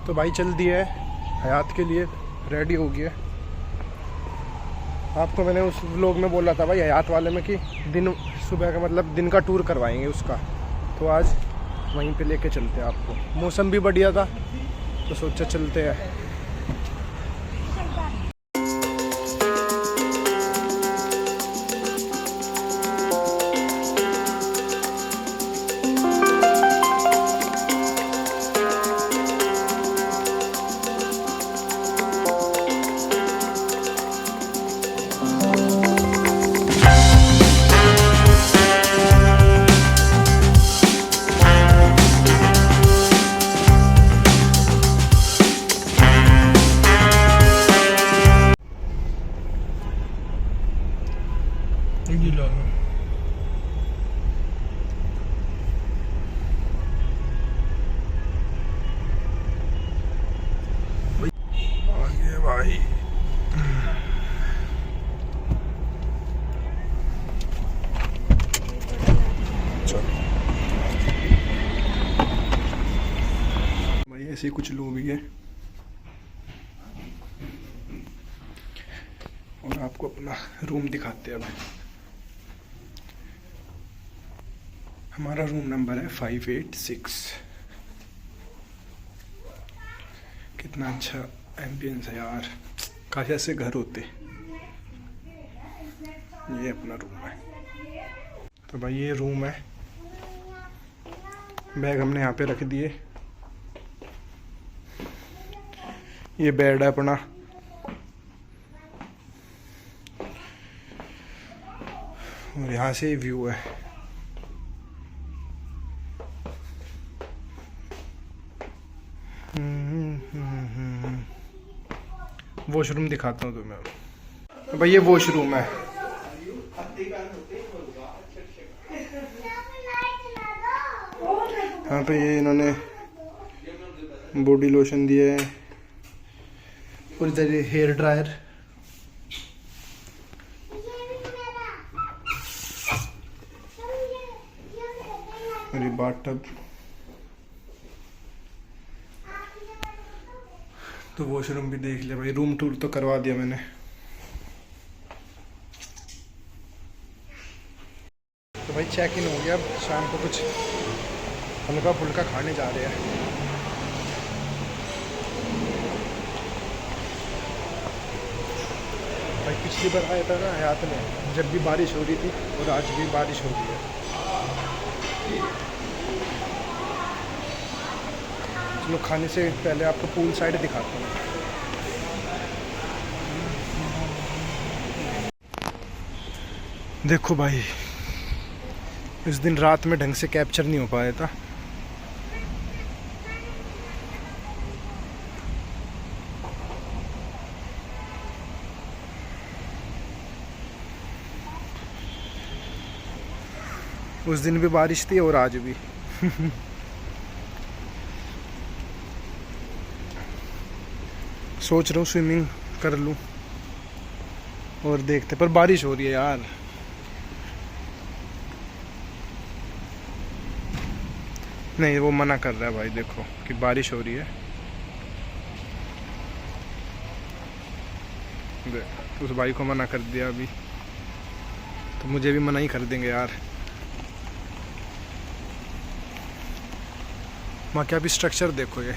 तो भाई चल दिया है हयात के लिए, रेडी हो गया। आपको मैंने उस व्लॉग में बोला था भाई हयात वाले में कि दिन सुबह का मतलब दिन का टूर करवाएंगे उसका, तो आज वहीं पे लेके चलते हैं आपको। मौसम भी बढ़िया था तो सोचा चलते हैं। भाई चलो भाई ऐसे कुछ लोग भी है और आपको अपना रूम दिखाते हैं। अब हमारा रूम नंबर है 586। कितना अच्छा एम्बियंस है यार, काफ़ी ऐसे घर होते। ये अपना रूम है। तो भाई ये रूम है, बैग हमने यहाँ पे रख दिए। ये बेड है अपना, और यहाँ से व्यू है। वॉशरूम दिखाता हूँ तुम्हें। तो भाई ये वॉशरूम है। हाँ पे ये इन्होंने बॉडी लोशन दिया है और इधर ये हेयर ड्रायर। और ये बाथटब। तो वॉशरूम भी देख लिया भाई, रूम टूर तो करवा दिया मैंने। तो भाई चेक इन हो गया। अब शाम को कुछ हल्का फुल्का खाने जा रहे हैं। भाई पिछली बार आया था ना हयात में, जब भी बारिश हो रही थी और आज भी बारिश हो रही है। चलो खाने से पहले आपको पूल साइड दिखाता हूँ। देखो भाई इस दिन रात में ढंग से कैप्चर नहीं हो पाया था। उस दिन भी बारिश थी और आज भी। सोच रहा हूँ स्विमिंग कर लूँ और देखते, पर बारिश हो रही है यार। नहीं वो मना कर रहा है भाई, देखो कि बारिश हो रही है। उस भाई को मना कर दिया अभी, तो मुझे भी मना ही कर देंगे यार। वहाँ क्या भी स्ट्रक्चर देखो ये।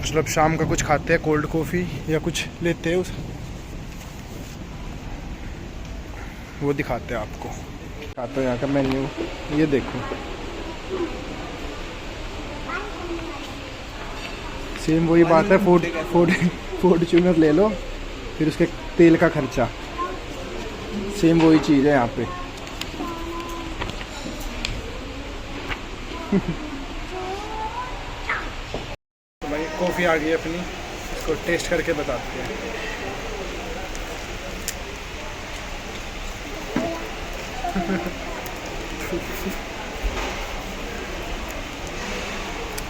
चलो अब शाम का कुछ खाते हैं, कोल्ड कॉफ़ी या कुछ लेते हैं वो दिखाते हैं आपको। खाते हैं यहाँ का मेन्यू, ये देखो सेम वही बात है। फॉर्च्यूनर ले लो, फिर उसके तेल का खर्चा, सेम वही चीज़ है यहाँ पे। तो भाई कॉफ़ी आ गई अपनी, इसको टेस्ट करके बताते हैं।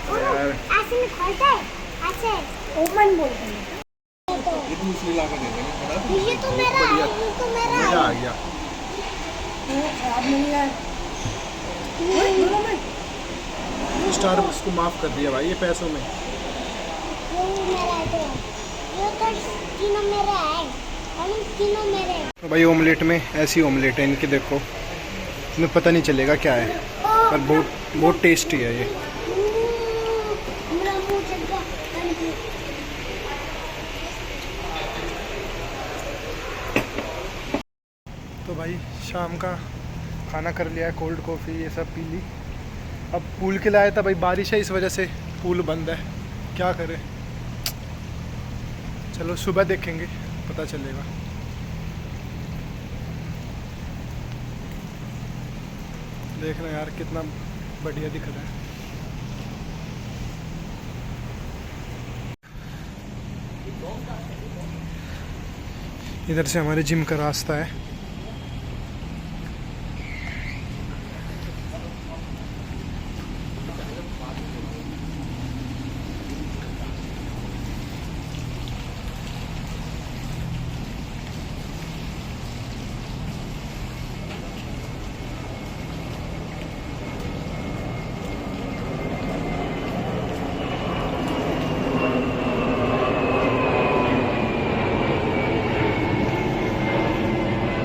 यार ऐसे में खोलते हैं, ऐसे ओपन बोलते हैं। ये दूसरी ला के दे देंगे। ये तो मेरा है, ये तो मेरा है। मजा आ गया। खराब नहीं है। स्टारबक्स को माफ कर दिया भाई ये पैसों में। ये मेरा है तो तीनों मेरा है, और तीनों मेरे हैं। तो भाई ऑमलेट में ऐसी ऑमलेट है इनकी, देखो इन्हें पता नहीं चलेगा क्या है, पर बहुत टेस्टी है ये। मेरा मुंह चल गया। तो भाई शाम का खाना कर लिया है, कोल्ड कॉफ़ी ये सब पी ली। अब पूल के लिए आया था भाई, बारिश है इस वजह से पूल बंद है, क्या करें। चलो सुबह देखेंगे, पता चलेगा। देखना यार कितना बढ़िया दिख रहा है। इधर से हमारे जिम का रास्ता है।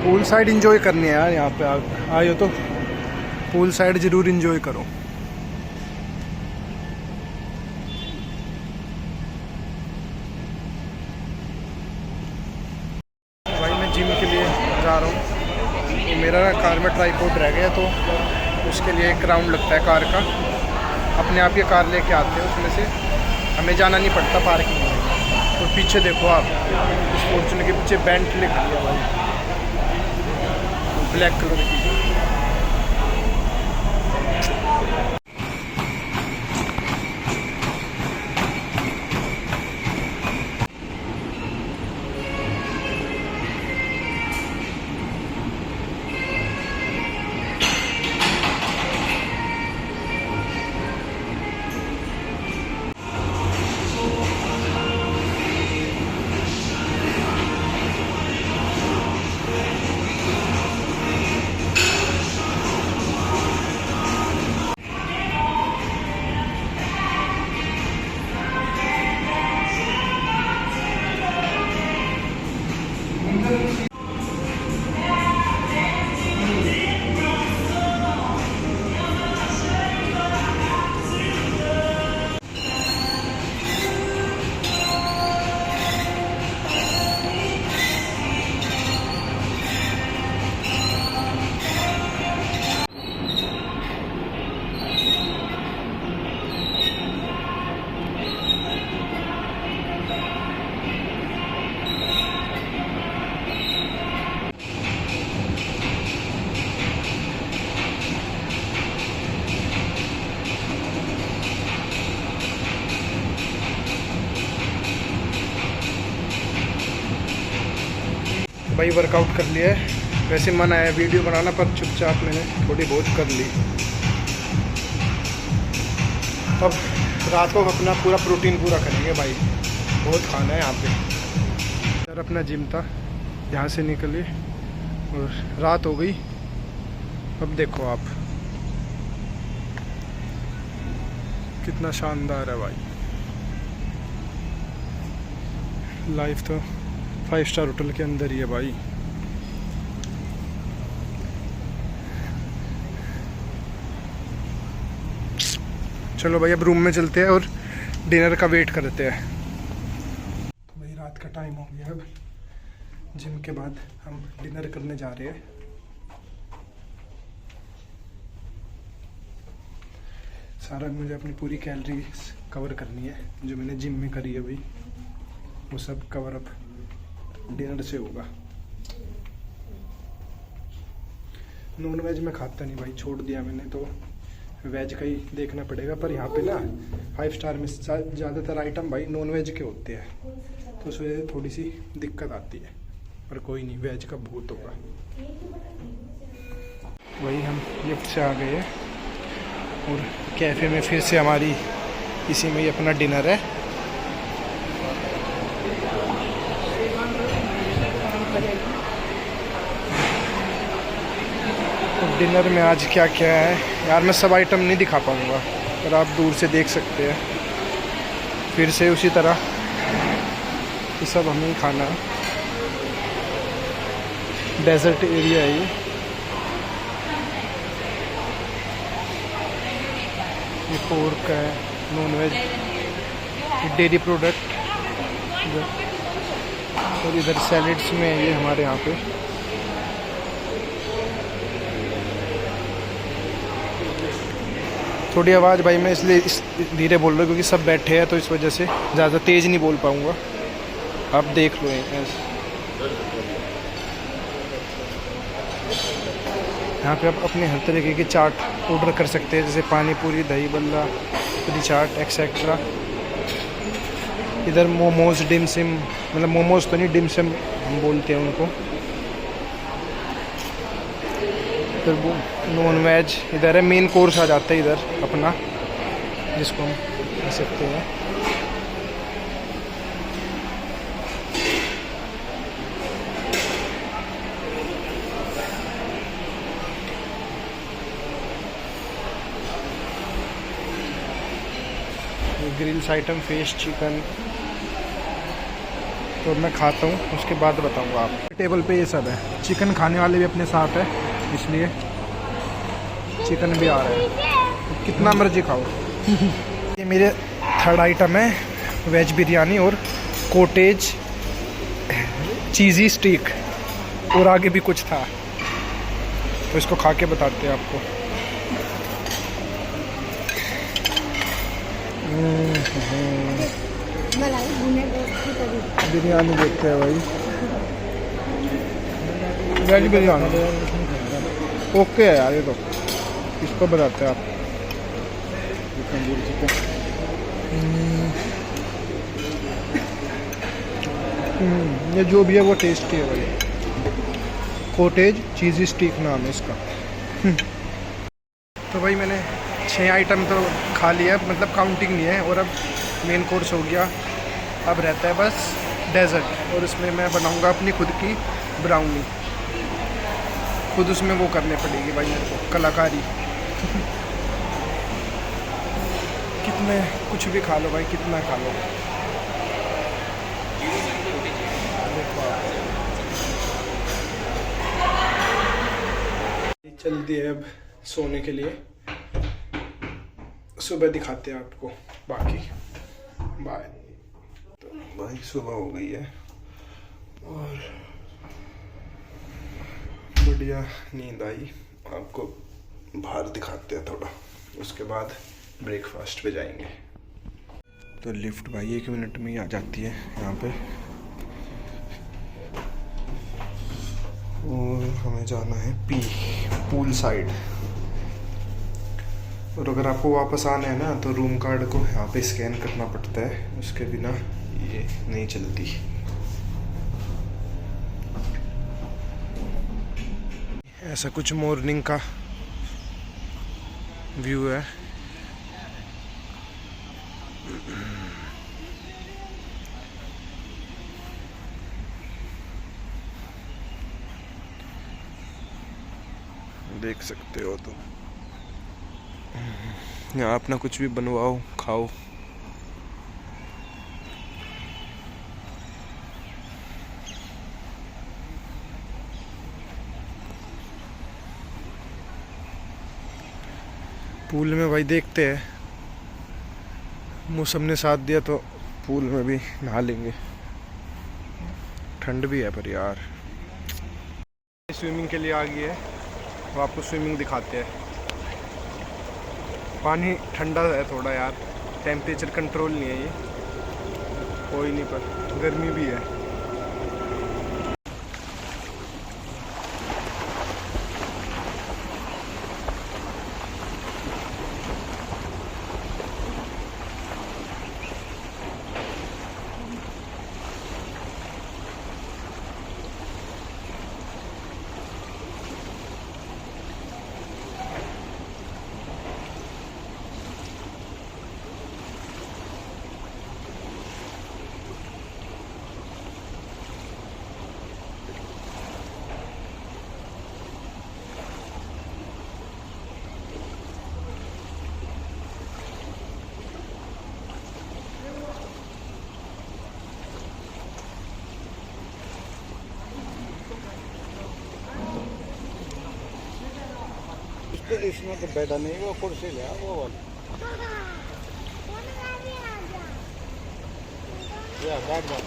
पूल साइड एंजॉय करनी है यार, यहाँ पे आए हो तो पूल साइड जरूर एंजॉय करो। भाई मैं जिम के लिए जा रहा हूँ, तो मेरा ना कार में ट्राइपॉड रह गया, तो उसके लिए एक राउंड लगता है कार का। अपने आप ये कार लेके आते हैं, उसमें से हमें जाना नहीं पड़ता पार्किंग में। तो पीछे देखो आप, इस फॉर्च्यूनर के पीछे बेंटली खड़ी है भाई, ब्लैक कलर की। भाई वर्कआउट कर लिया है, वैसे मन आया वीडियो बनाना, पर चुपचाप मैंने थोड़ी बहुत कर ली। अब रात को अपना पूरा प्रोटीन पूरा करेंगे भाई, बहुत खाना है यहाँ पे। यार अपना जिम था, यहाँ से निकले और रात हो गई। अब देखो आप कितना शानदार है भाई, लाइफ तो 5 स्टार होटल के अंदर ही है भाई। चलो भाई अब रूम में चलते हैं और डिनर का वेट करते हैं। तो भाई रात का टाइम हो गया, अब जिम के बाद हम डिनर करने जा रहे हैं। सारा मुझे अपनी पूरी कैलोरीज कवर करनी है, जो मैंने जिम में करी है भाई वो सब कवर अप डिनर से होगा। नॉन वेज में खाता नहीं भाई, छोड़ दिया मैंने, तो वेज का ही देखना पड़ेगा। पर यहाँ पे ना 5 स्टार में ज़्यादातर आइटम भाई नॉन वेज के होते हैं, तो उस वजह से थोड़ी सी दिक्कत आती है, पर कोई नहीं, वेज का बहुत होगा। वही हम लिफ्ट से आ गए हैं और कैफ़े में फिर से हमारी इसी में ही अपना डिनर है। तो डिनर में आज क्या क्या है यार, मैं सब आइटम नहीं दिखा पाऊँगा, पर आप दूर से देख सकते हैं। फिर से उसी तरह ये सब हमें ही खाना है। डेजर्ट एरिया है ये पोर्क है, नॉन वेज, डेयरी प्रोडक्ट, और इधर सैलेड्स में ये हमारे यहाँ पे थोड़ी आवाज़ भाई मैं इसलिए धीरे बोल रहा हूँ क्योंकि सब बैठे हैं, तो इस वजह से ज़्यादा तेज़ नहीं बोल पाऊँगा। आप देख लो यहाँ पे आप अपने हर तरीके की चाट ऑर्डर कर सकते हैं, जैसे पानी पूरी, दही बल्ला, पूरी चाट एक्सेट्रा। इधर मोमोज, डिम सिम, मतलब मोमोज तो नहीं, डिम सिम हम बोलते हैं उनको। फिर वो नॉन वेज इधर है, मेन कोर्स आ जाता है इधर अपना, जिसको हम कह सकते हैं। ग्रिल्स आइटम, फिश, चिकन, तो मैं खाता हूँ उसके बाद बताऊँगा आप। टेबल पे ये सब है, चिकन खाने वाले भी अपने साथ है, इसलिए चिकन भी आ रहा है, कितना मर्जी खाओ। ये मेरे थर्ड आइटम है, वेज बिरयानी और कॉटेज चीज़ी स्टीक, और आगे भी कुछ था, तो इसको खा के बताते हैं आपको। बिरयानी देखते हैं भाई, वेज बिरयानी ओके है यार, ये तो इसको बताते हैं आप। ये जो भी है वो टेस्टी है भाई। कॉटेज चीज़ी स्टीक नाम है इसका। तो भाई मैंने 6 आइटम तो खा लिया, मतलब काउंटिंग नहीं है, और अब मेन कोर्स हो गया। अब रहता है बस डेजर्ट, और इसमें मैं बनाऊंगा अपनी खुद की ब्राउनी, खुद उसमें वो करने पड़ेगी भाई मेरे को, कलाकारी। कितने कुछ भी खा लो भाई, कितना खा लो। चलती है अब सोने के लिए, सुबह दिखाते हैं आपको बाकी। बाय। तो भाई सुबह हो गई है और बढ़िया नींद आई, आपको बाहर दिखाते हैं थोड़ा, उसके बाद ब्रेकफास्ट पे जाएंगे। तो लिफ्ट भाई 1 मिनट में ही आ जाती है यहाँ पे, और हमें जाना है पूल साइड। और अगर आपको वापस आना है ना, तो रूम कार्ड को यहाँ पे स्कैन करना पड़ता है, उसके बिना ये नहीं चलती। ऐसा कुछ मॉर्निंग का व्यू है। देख सकते हो, तो यहाँ अपना कुछ भी बनवाओ, खाओ। पूल में भाई देखते हैं, मौसम ने साथ दिया तो पूल में भी नहा लेंगे। ठंड भी है पर यार। स्विमिंग के लिए आ गई है, वो आपको स्विमिंग दिखाते हैं। पानी ठंडा है थोड़ा यार, टेम्परेचर कंट्रोल नहीं है ये, कोई नहीं, पर गर्मी भी है। इसमें तो बैठा नहीं, वो कुर्सी ले वो वाली या बैठ बैठ।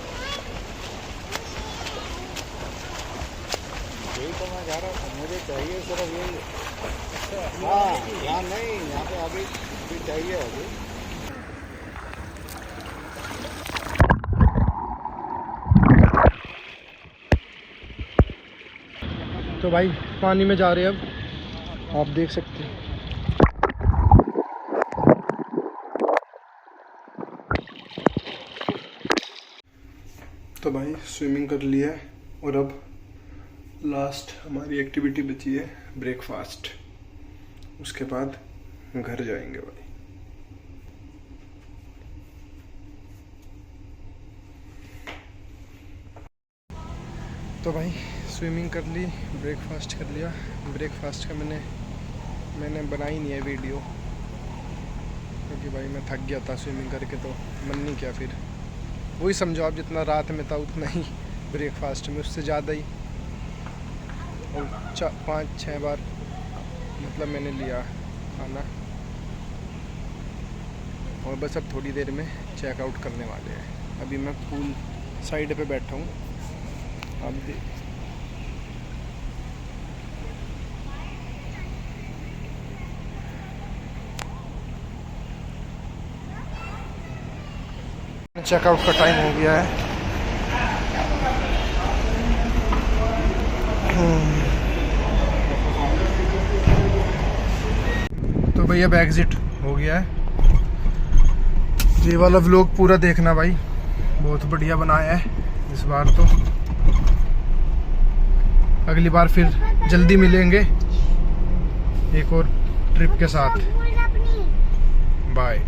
यही तो मैं जा रहा था, मुझे चाहिए सिर्फ यही। हाँ यहाँ नहीं, यहाँ पे अभी भी चाहिए अभी। तो भाई पानी में जा रहे हैं अब, आप देख सकते हैं। तो भाई स्विमिंग कर लिया है और अब लास्ट हमारी एक्टिविटी बची है ब्रेकफास्ट, उसके बाद घर जाएंगे भाई। तो भाई स्विमिंग कर ली, ब्रेकफास्ट कर लिया। ब्रेकफास्ट का मैंने बनाई नहीं है वीडियो, क्योंकि भाई मैं थक गया था स्विमिंग करके, तो मन नहीं किया। फिर वही समझो आप, जितना रात में था उतना ही ब्रेकफास्ट में, उससे ज़्यादा ही। और 5-6 बार मतलब मैंने लिया खाना, और बस अब थोड़ी देर में चेकआउट करने वाले हैं। अभी मैं पूल साइड पे बैठा हूँ, आप चेकआउट का टाइम हो गया है। तो भैया अब एग्जिट हो गया है। ये वाला व्लॉग पूरा देखना भाई, बहुत बढ़िया बनाया है इस बार तो। अगली बार फिर जल्दी मिलेंगे एक और ट्रिप के साथ। बाय।